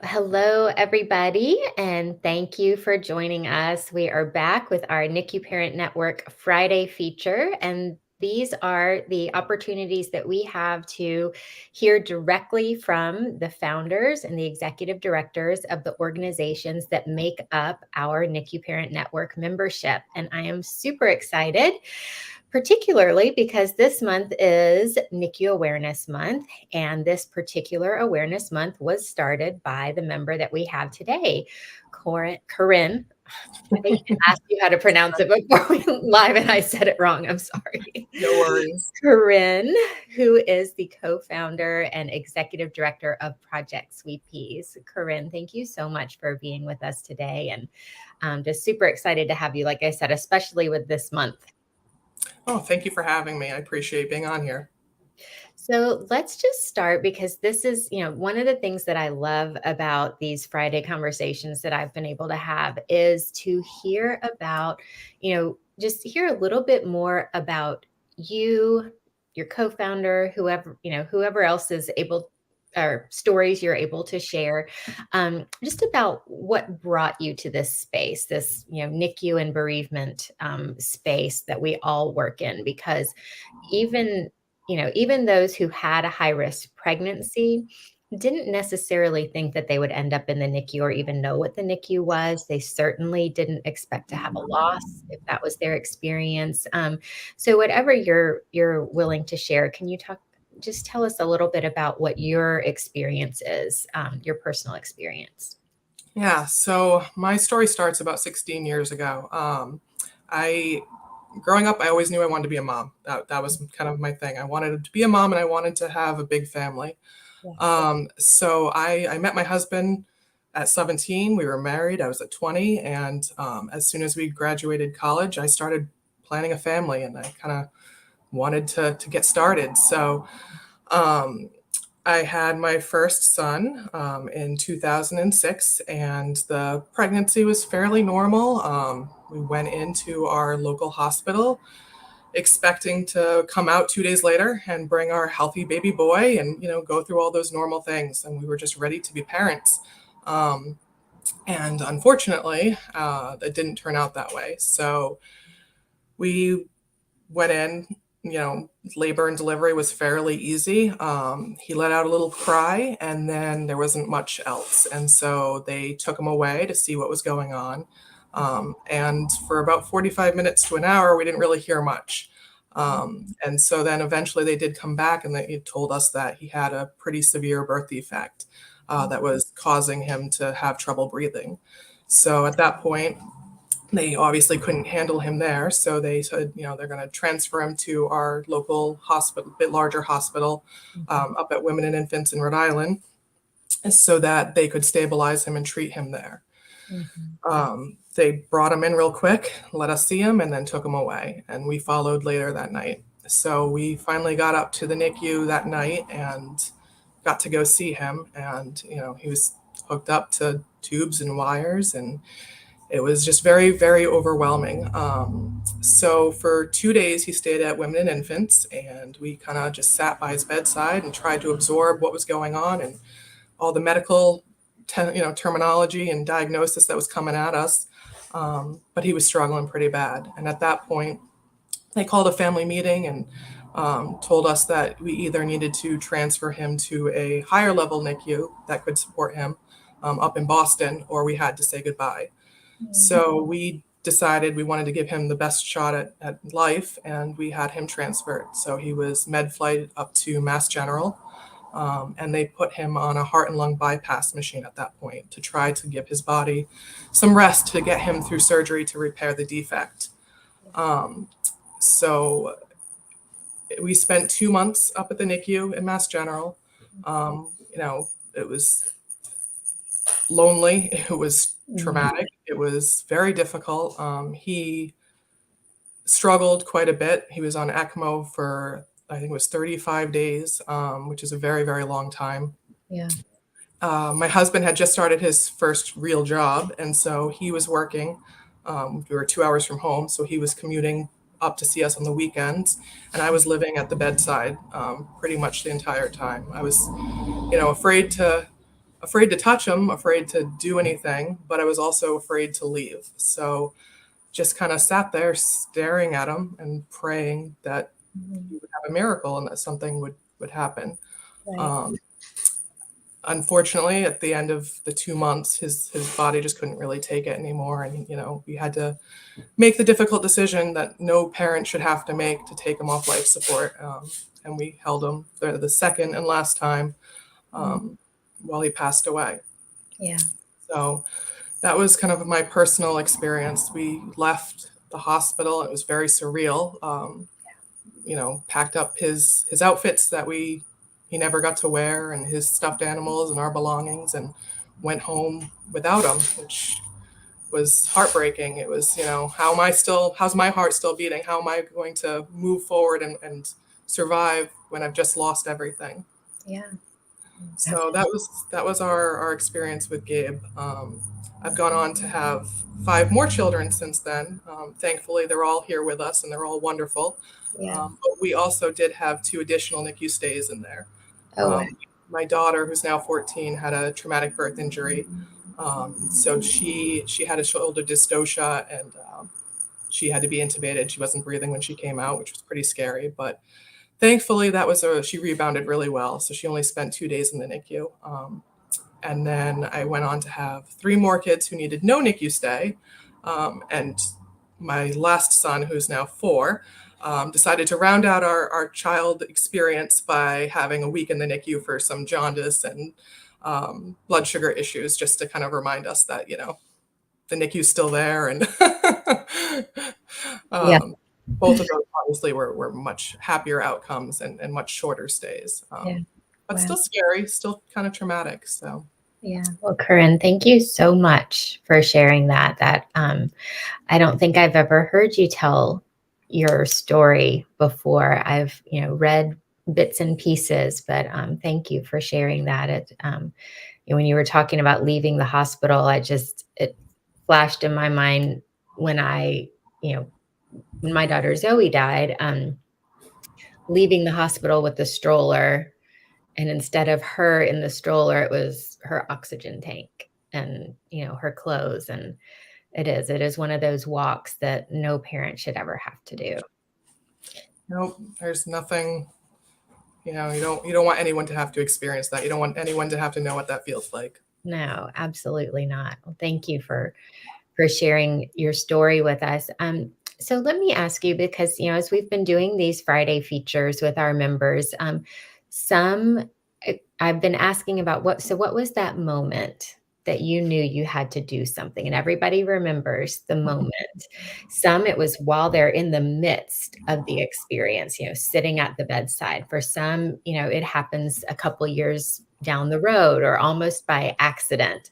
Hello, everybody, and thank you for joining us. We are back with our NICU Parent Network Friday feature, and these are the opportunities that we have to hear directly from the founders and the executive directors of the organizations that make up our NICU Parent Network membership. And I am super excited, particularly because this month is NICU Awareness Month. And this particular awareness month was started by the member that we have today, Corin. I asked you how to pronounce it before we went live and I said it wrong. I'm sorry. No worries. Corin, who is the co-founder and executive director of Project Sweet Peas. Corin, thank you so much for being with us today. And I'm just super excited to have you, like I said, especially with this month. Oh, thank you for having me. I appreciate being on here. So let's just start because this is, one of the things that I love about these Friday conversations that I've been able to have is to hear about, just hear a little bit more about you, your co-founder, whoever else is able or stories you're able to share, just about what brought you to this space, this, NICU and bereavement space that we all work in, because even even those who had a high risk pregnancy didn't necessarily think that they would end up in the NICU or even know what the NICU was. They certainly didn't expect to have a loss if that was their experience. So whatever you're willing to share, can you just tell us a little bit about what your experience is, your personal experience? Yeah, so my story starts about 16 years ago. Growing up, I always knew I wanted to be a mom. That was kind of my thing. I wanted to be a mom and I wanted to have a big family. So I met my husband at 17. We were married. I was at 20. And as soon as we graduated college, I started planning a family and I kind of wanted to get started. So um, I had my first son in 2006, and the pregnancy was fairly normal. We went into our local hospital expecting to come out 2 days later and bring our healthy baby boy and, go through all those normal things. And we were just ready to be parents. And unfortunately, it didn't turn out that way. So we went in, labor and delivery was fairly easy. He let out a little cry and then there wasn't much else. And so they took him away to see what was going on. And for about 45 minutes to an hour, we didn't really hear much. And so then eventually they did come back and they told us that he had a pretty severe birth defect that was causing him to have trouble breathing. So at that point, they obviously couldn't handle him there. So they said, they're going to transfer him to our local hospital, bit larger hospital up at Women and Infants in Rhode Island, so that they could stabilize him and treat him there. They brought him in real quick, let us see him, and then took him away. And we followed later that night. So we finally got up to the NICU that night and got to go see him. And, he was hooked up to tubes and wires, and it was just very, very overwhelming. So for 2 days, he stayed at Women and Infants, and we kind of just sat by his bedside and tried to absorb what was going on and all the medical, terminology and diagnosis that was coming at us. But he was struggling pretty bad. And at that point, they called a family meeting and told us that we either needed to transfer him to a higher level NICU that could support him up in Boston, or we had to say goodbye. So we decided we wanted to give him the best shot at life, and we had him transferred. So he was med flight up to Mass General, and they put him on a heart and lung bypass machine at that point to try to give his body some rest to get him through surgery to repair the defect. So we spent 2 months up at the NICU in Mass General. It was lonely. It was traumatic. It was very difficult. He struggled quite a bit. He was on ECMO for, I think it was 35 days, which is a very, very long time. Yeah. My husband had just started his first real job, and so he was working. We were 2 hours from home, so he was commuting up to see us on the weekends, and I was living at the bedside pretty much the entire time. I was, afraid to afraid to touch him, afraid to do anything, but I was also afraid to leave. So just kind of sat there staring at him and praying that he would have a miracle and that something would happen. Right. Um, Unfortunately, at the end of the 2 months, his body just couldn't really take it anymore, and we had to make the difficult decision that no parent should have to make to take him off life support. And we held him the second and last time while he passed away. Yeah. So that was kind of my personal experience. We left the hospital. It was very surreal. Packed up his outfits that he never got to wear, and his stuffed animals and our belongings, and went home without him, which was heartbreaking. It was, how's my heart still beating? How am I going to move forward and survive when I've just lost everything? Yeah. So that was our experience with Gabe. I've gone on to have 5 more children since then. Thankfully, they're all here with us and they're all wonderful. Yeah. But we also did have 2 additional NICU stays in there. Oh, wow. My daughter, who's now 14, had a traumatic birth injury. So she had a shoulder dystocia, and she had to be intubated. She wasn't breathing when she came out, which was pretty scary. But thankfully, she rebounded really well. So she only spent 2 days in the NICU. And then I went on to have 3 more kids who needed no NICU stay. And my last son, who's now 4, decided to round out our child experience by having a week in the NICU for some jaundice and blood sugar issues, just to kind of remind us that, the NICU's still there. And Yeah. both of those obviously were much happier outcomes and much shorter stays. Yeah. But Wow. still scary, still kind of traumatic. So Yeah. Well, Corinne, thank you so much for sharing that. I don't think I've ever heard you tell your story before. I've, read bits and pieces, but thank you for sharing that. When you were talking about leaving the hospital, it flashed in my mind when when my daughter Zoe died, leaving the hospital with the stroller. And instead of her in the stroller, it was her oxygen tank and, her clothes. And it is one of those walks that no parent should ever have to do. nope, there's nothing. You don't want anyone to have to experience that. You don't want anyone to have to know what that feels like. No, absolutely not. Well, thank you for sharing your story with us. So let me ask you, because as we've been doing these Friday features with our members, some I've been asking about what was that moment that you knew you had to do something, and everybody remembers the moment. Some it was while they're in the midst of the experience, sitting at the bedside. For some, it happens a couple years down the road or almost by accident.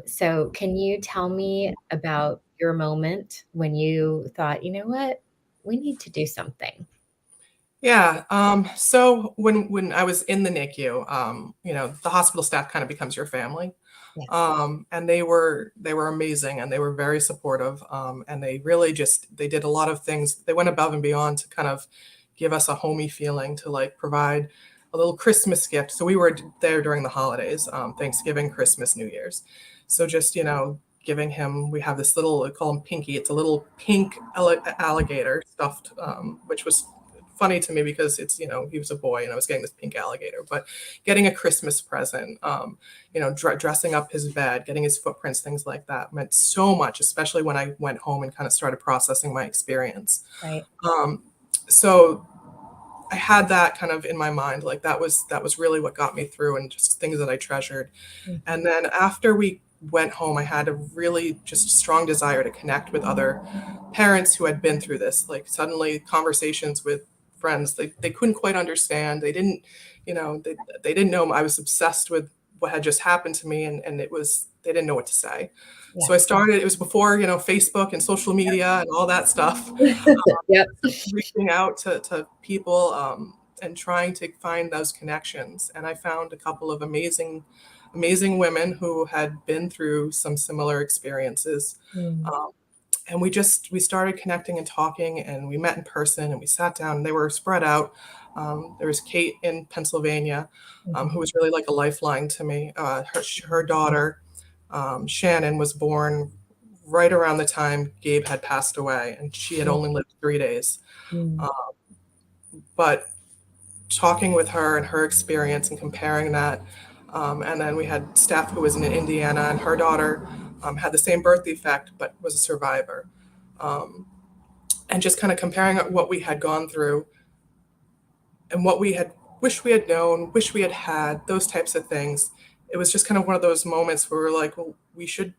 So can you tell me about your moment when you thought, you know what, we need to do something? Yeah. So when I was in the NICU, the hospital staff kind of becomes your family. Yes. And they were amazing, and they were very supportive. And they really they did a lot of things. They went above and beyond to kind of give us a homey feeling, to like provide a little Christmas gift. So we were there during the holidays, Thanksgiving, Christmas, New Year's. So just, giving him, we have this little, I call him Pinky. It's a little pink alligator stuffed, which was funny to me because he was a boy and I was getting this pink alligator. But getting a Christmas present, dressing up his bed, getting his footprints, things like that meant so much, especially when I went home and kind of started processing my experience. Right. So I had that kind of in my mind, like that was really what got me through, and just things that I treasured. Mhm. And then after we went home, I had a really just strong desire to connect with other parents who had been through this. Like suddenly conversations with friends, they couldn't quite understand. They didn't, they didn't know I was obsessed with what had just happened to me, and they didn't know what to say. Yeah. So it was before, Facebook and social media and all that stuff. Yep. Reaching out to people, and trying to find those connections. And I found a couple of amazing women who had been through some similar experiences. Mm. Um, and we started connecting and talking, and we met in person, and we sat down, and they were spread out. There was Kate in Pennsylvania, Mhm. who was really like a lifeline to me. Her daughter, Shannon, was born right around the time Gabe had passed away, and she had only lived 3 days. Mm. Uh, but talking with her and her experience and comparing that, and then we had staff who was in Indiana, and her daughter had the same birth defect but was a survivor. Um, and just kind of comparing what we had gone through and what we had wished we had known, wish we had had, those types of things. It was just kind of one of those moments where we're like, well, we should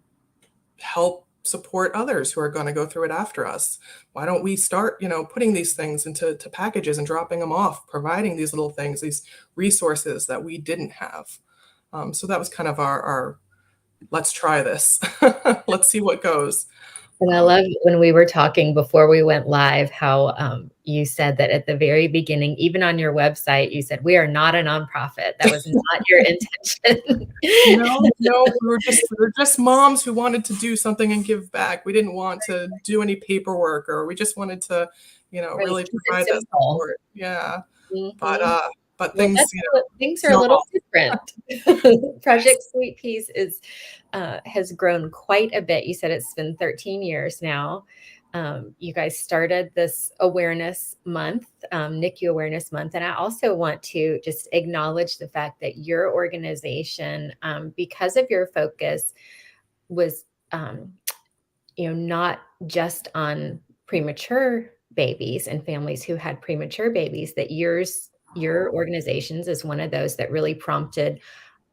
help support others who are going to go through it after us. Why don't we start, putting these things into packages and dropping them off, providing these little things, these resources that we didn't have. So that was kind of our let's try this. Let's see what goes. And I love when we were talking before we went live, how you said that at the very beginning, even on your website, you said, we are not a nonprofit. That was not your intention. No, we were just moms who wanted to do something and give back. We didn't want to do any paperwork, or we just wanted to, Right, really keep it provide that simple. support. Yeah. But Mhm. but Well, things, that's what things are a little snowball. different. Yes. Project Sweet Peas has grown quite a bit. You said it's been 13 years now. You guys started this awareness month, NICU Awareness Month, and I also want to just acknowledge the fact that your organization, because of your focus, was not just on premature babies and families who had premature babies, that your organizations is one of those that really prompted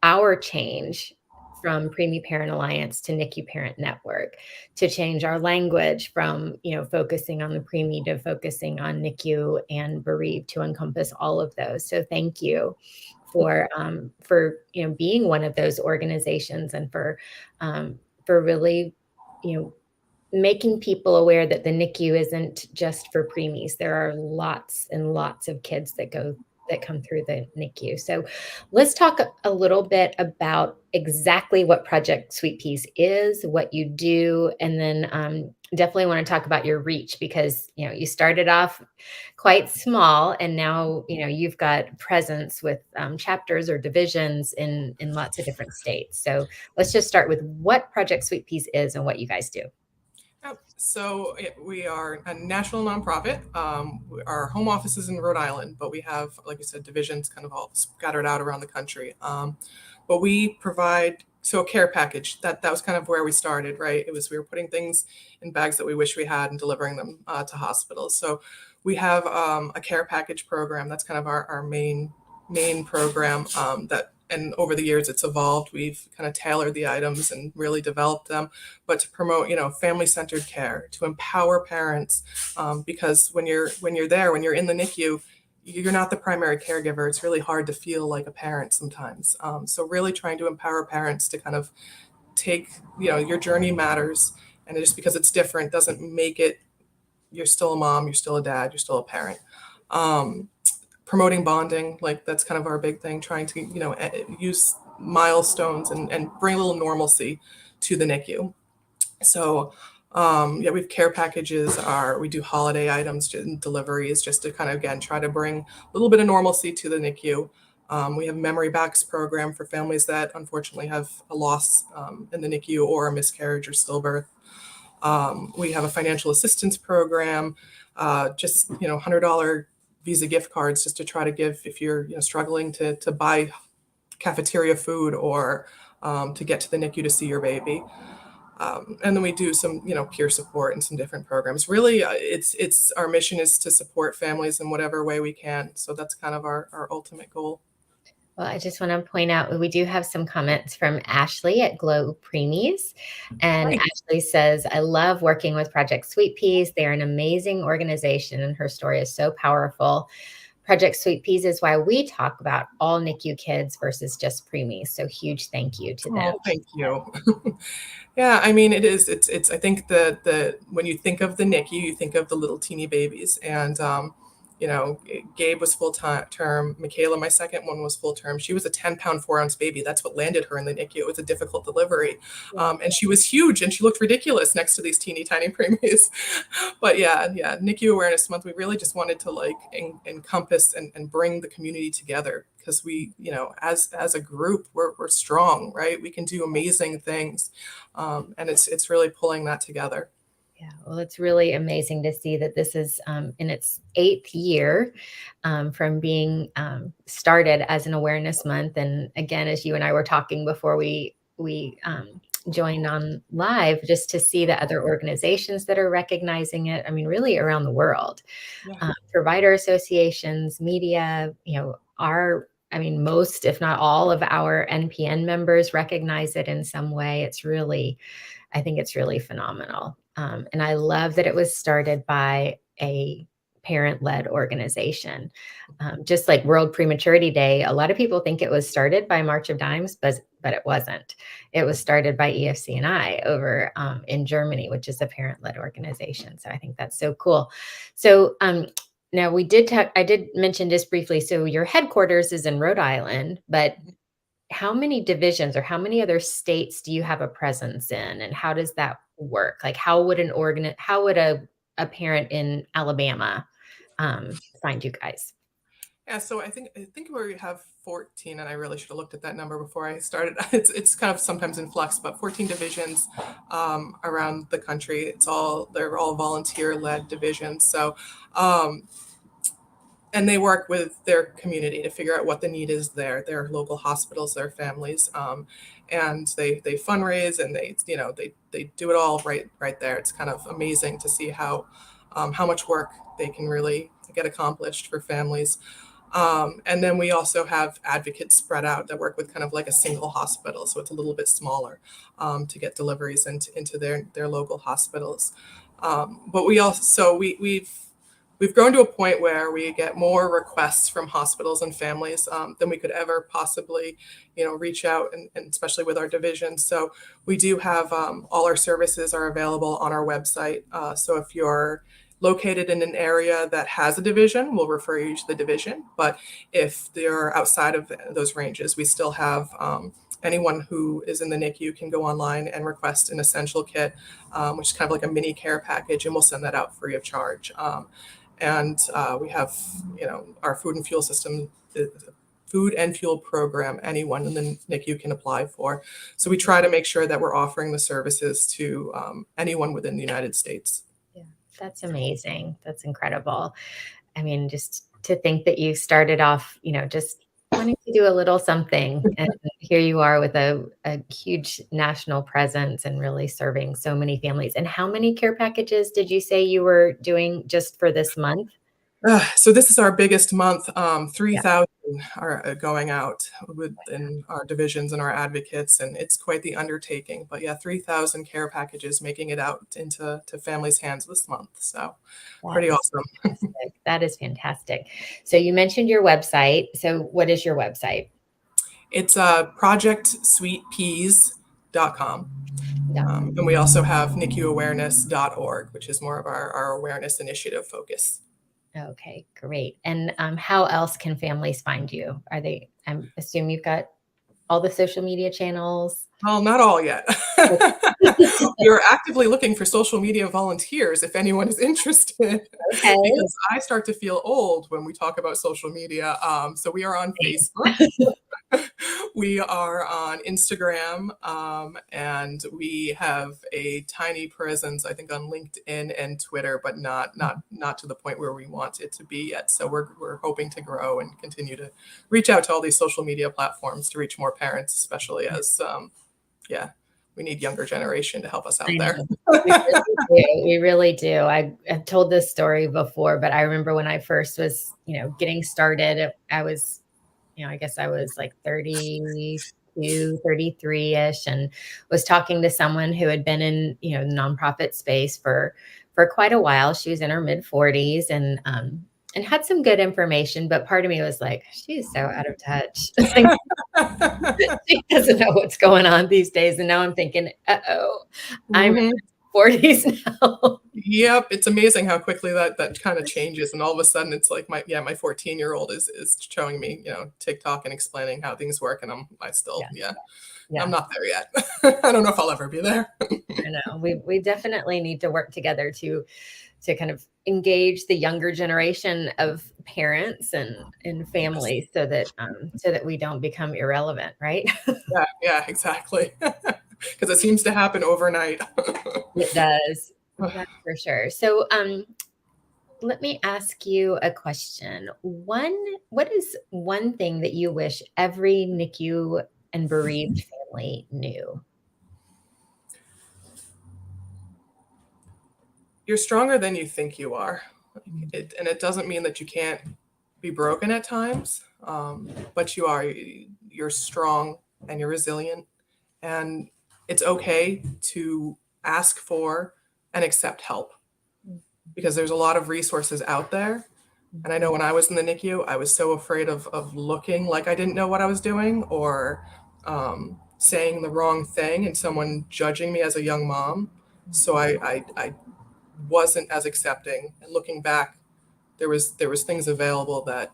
our change from Preemie Parent Alliance to NICU Parent Network, to change our language from, focusing on the preemie to focusing on NICU and bereaved, to encompass all of those. So thank you for being one of those organizations, and for really, you know, making people aware that the NICU isn't just for preemies. There are lots and lots of kids that come through the NICU. So let's talk a little bit about exactly what Project Sweet Peas is, what you do, and then definitely want to talk about your reach, because you started off quite small, and now you've got presence with chapters or divisions in lots of different states. So let's just start with what Project Sweet Peas is and what you guys do. So we are a national nonprofit. Our home office is in Rhode Island, but we have, like you said, divisions kind of all scattered out around the country. But we provide a care package. That was kind of where we started, right? We were putting things in bags that we wish we had and delivering them to hospitals. So we have a care package program. That's kind of our main program that. And over the years, it's evolved. We've kind of tailored the items and really developed them, but to promote, family-centered care, to empower parents, because when you're there, when you're in the NICU, you're not the primary caregiver. It's really hard to feel like a parent sometimes. So really trying to empower parents to kind of take, your journey matters, and just because it's different doesn't make it. You're still a mom, you're still a dad, you're still a parent. Um, Promoting bonding, like that's kind of our big thing, trying to use milestones and bring a little normalcy to the NICU. So yeah, we have care packages. We do holiday items and deliveries, just to kind of again try to bring a little bit of normalcy to the NICU. We have memory backs program for families that unfortunately have a loss in the NICU, or a miscarriage or stillbirth. We have a financial assistance program, just $100 Visa gift cards, just to try to give if you're struggling to buy cafeteria food, or to get to the NICU to see your baby. And then we do some peer support and some different programs. Really, it's our mission is to support families in whatever way we can. So that's kind of our ultimate goal. Well, I just want to point out we do have some comments from Ashley at Glow Preemies. And Right. Ashley says, I love working with Project Sweet Peas. They're an amazing organization, and her story is so powerful. Project Sweet Peas is why we talk about all NICU kids versus just preemies. So huge thank you to them. Oh, thank you. Yeah, I mean, it is. It's. I think the when you think of the NICU, you think of the little teeny babies, and Gabe was full term. Michaela, my second one, was full term. She was a 10-pound, 4-ounce baby. That's what landed her in the NICU. It was a difficult delivery. And she was huge and she looked ridiculous next to these teeny tiny preemies. But yeah, NICU Awareness Month, we really just wanted to like encompass and bring the community together, because we, as a group, we're strong, right? We can do amazing things. And it's really pulling that together. Yeah, well, it's really amazing to see that this is in its 8th year from being started as an awareness month. And again, as you and I were talking before we joined on live, just to see the other organizations that are recognizing it. I mean, really around the world, provider associations, media, most, if not all of our NPN members recognize it in some way. I think it's really phenomenal. And I love that it was started by a parent-led organization. Just like World Prematurity Day, a lot of people think it was started by March of Dimes, but it wasn't. It was started by EFC&I over in Germany, which is a parent-led organization. So I think that's so cool. So now I did mention this briefly. So your headquarters is in Rhode Island, but how many divisions or how many other states do you have a presence in, and how does that work? Like, how would a parent in Alabama find you guys? Yeah, so I think we have 14, and I really should have looked at that number before I started. It's kind of sometimes in flux, but 14 divisions around the country. They're all volunteer-led divisions. So and they work with their community to figure out what the need is there, their local hospitals, their families, and they fundraise, and they do it all right there. It's kind of amazing to see how much work they can really get accomplished for families. And then we also have advocates spread out that work with kind of like a single hospital, so it's a little bit smaller, to get deliveries into their local hospitals. But we've grown to a point where we get more requests from hospitals and families than we could ever possibly, reach out, and especially with our division. So we do have all our services are available on our website. So if you're located in an area that has a division, we'll refer you to the division. But if they're outside of those ranges, we still have anyone who is in the NICU can go online and request an essential kit, which is kind of like a mini care package, and we'll send that out free of charge. And we have, our food and fuel system, food and fuel program, anyone in the NICU can apply for. So we try to make sure that we're offering the services to anyone within the United States. Yeah, that's amazing. That's incredible. I mean, just to think that you started off, just wanting to do a little something, and here you are with a huge national presence and really serving so many families. And how many care packages did you say you were doing just for this month? So this is our biggest month. 3,000 are going out within our divisions and our advocates, and it's quite the undertaking. But yeah, 3,000 care packages making it out into families' hands this month. So pretty awesome. Fantastic. That is fantastic. So you mentioned your website. So what is your website? It's projectsweetpeas.com. And we also have NICUawareness.org, which is more of our awareness initiative focus. Okay, great. And how else can families find you? I assume you've got all the social media channels? Well, not all yet. We're actively looking for social media volunteers if anyone is interested, because I start to feel old when we talk about social media. So we are on Facebook. We are on Instagram, and we have a tiny presence, I think, on LinkedIn and Twitter, but not to the point where we want it to be yet. So we're hoping to grow and continue to reach out to all these social media platforms to reach more parents, especially as we need younger generation to help us out there. We really do. I've told this story before, but I remember when I first was, getting started, I was, I guess I was like 32, 33-ish, and was talking to someone who had been in, the nonprofit space for quite a while. She was in her mid-40s and had some good information, but part of me was like, she's so out of touch. She doesn't know what's going on these days. And now I'm thinking, I'm 40s now. Yep, it's amazing how quickly that kind of changes, and all of a sudden it's like my 14-year-old is showing me, TikTok and explaining how things work, and I'm Yeah, not there yet. I don't know if I'll ever be there. I know. We definitely need to work together to kind of engage the younger generation of parents and Yes. families so that we don't become irrelevant, right? Yeah, exactly. Because it seems to happen overnight. It does. That's for sure. So, let me ask you a question. What is one thing that you wish every NICU and bereaved family knew? You're stronger than you think you are. And it doesn't mean that you can't be broken at times, but you are. You're strong and you're resilient, and it's okay to ask for and accept help because there's a lot of resources out there. And I know when I was in the NICU, I was so afraid of looking like I didn't know what I was doing, or saying the wrong thing and someone judging me as a young mom. So I wasn't as accepting. And looking back, there was things available that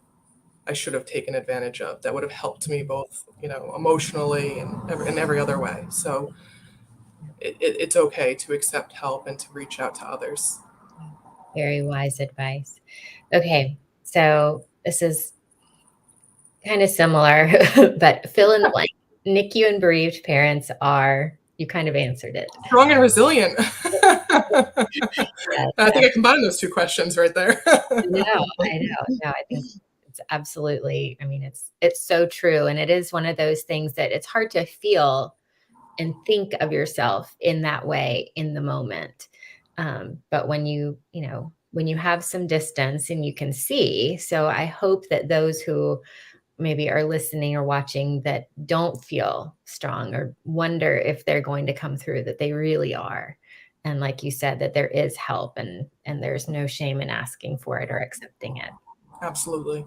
I should have taken advantage of that would have helped me both, emotionally and in every other way. So it's okay to accept help and to reach out to others. Very wise advice. Okay, so this is kind of similar, but fill in the blank. NICU and bereaved parents are, you kind of answered it. Strong and resilient. I Yes, think I combined those two questions right there. I know. No, I think it's absolutely, I mean, it's so true. And it is one of those things that it's hard to feel and think of yourself in that way in the moment. But when you have some distance and you can see, so I hope that those who maybe are listening or watching that don't feel strong or wonder if they're going to come through, that they really are. And like you said, that there is help and there's no shame in asking for it or accepting it. Absolutely.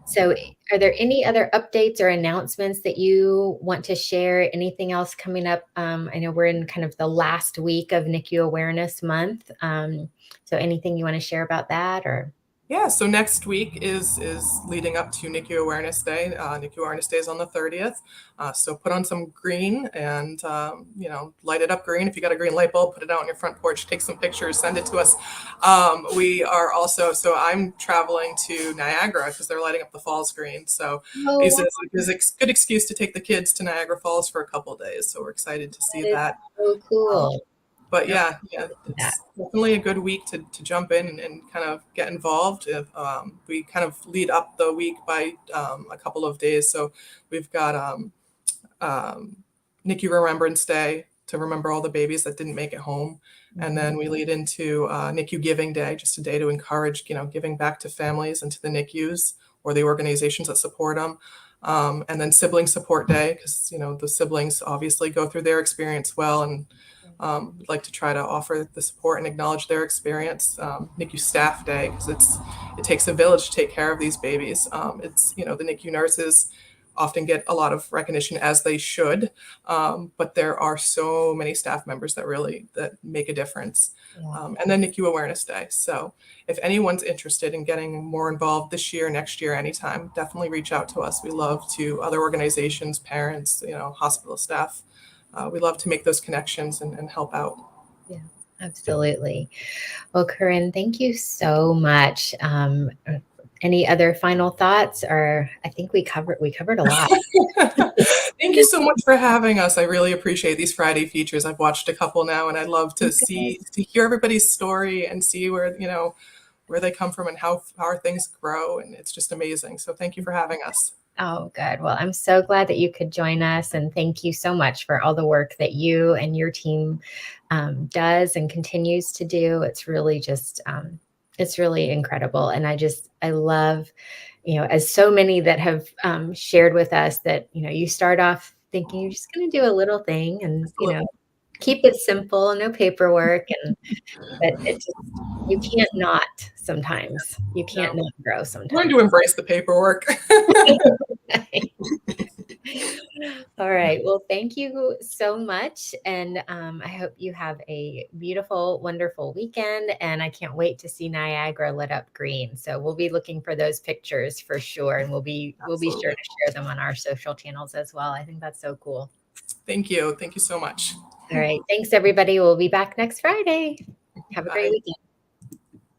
So, are there any other updates or announcements that you want to share? Anything else coming up? I know we're in kind of the last week of NICU Awareness Month. So, anything you want to share about that? Or Yeah, so next week is leading up to NICU Awareness Day. NICU Awareness Day is on the 30th. So put on some green and light it up green. If you got a green light bulb, put it out on your front porch. Take some pictures, send it to us. We are also, so I'm traveling to Niagara because they're lighting up the falls green. So oh, wow, it's a good excuse to take the kids to Niagara Falls for a couple of days. So we're excited to see that is that. so Um, cool. but I yeah, love that. it's definitely a good week to jump in and kind of get involved. We kind of lead up the week by a couple of days. So we've got um, NICU Remembrance Day to remember all the babies that didn't make it home. And then we lead into NICU Giving Day, just a day to encourage, giving back to families and to the NICUs or the organizations that support them. And then Sibling Support Day, because, the siblings obviously go through their experience well, and we'd like to try to offer the support and acknowledge their experience. NICU Staff Day, because it takes a village to take care of these babies. It's, the NICU nurses often get a lot of recognition, as they should, but there are so many staff members that make a difference. Yeah. And then NICU Awareness Day. So if anyone's interested in getting more involved this year, next year, anytime, definitely reach out to us. We love to other organizations, parents, hospital staff. We love to make those connections and help out. Yeah, absolutely. Well, Corinne, thank you so much. Any other final thoughts? Or I think we covered a lot. Thank you so much for having us. I really appreciate these Friday features. I've watched a couple now, and I'd love to hear everybody's story and see where they come from and how our things grow. And it's just amazing. So thank you for having us. Oh, good. Well, I'm so glad that you could join us, and thank you so much for all the work that you and your team does and continues to do. It's really incredible, and I love, as so many that have shared with us that you start off thinking you're just going to do a little thing, and keep it simple, no paperwork, but it just you can't not sometimes. You can't No, not grow learn sometimes. to embrace the paperwork. All right. Well, thank you so much. And I hope you have a beautiful, wonderful weekend. And I can't wait to see Niagara lit up green. So we'll be looking for those pictures for sure. And we'll be sure Absolutely. to share them on our social channels as well. I think that's so cool. Thank you. Thank you so much. All right. Thanks, everybody. We'll be back next Friday. Have a great Bye. weekend.